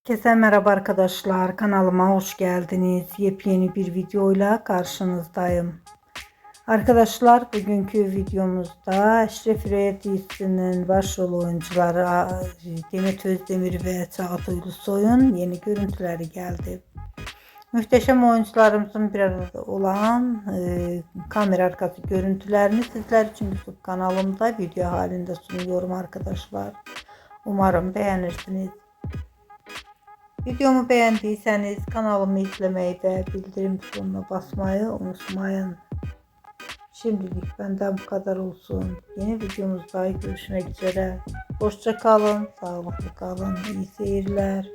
Herkese merhaba arkadaşlar. Kanalıma hoş geldiniz. Yepyeni bir videoyla karşınızdayım. Arkadaşlar bugünkü videomuzda Eşref Rüya dizisinin başrol oyuncuları Demet Özdemir ve Çağatay Ulusoy'un yeni görüntüleri geldi. Muhteşem oyuncularımızın bir arada olan kamera arkası görüntülerini sizler için YouTube kanalımda video halinde sunuyorum arkadaşlar. Umarım beğenirsiniz. Videomu beğendiyseniz kanalımı izlemeyi ve bildirim butonuna basmayı unutmayın. Şimdilik benden bu kadar olsun. Yeni videomuzda görüşmek üzere. Hoşça kalın, sağlıklı kalın, iyi seyirler.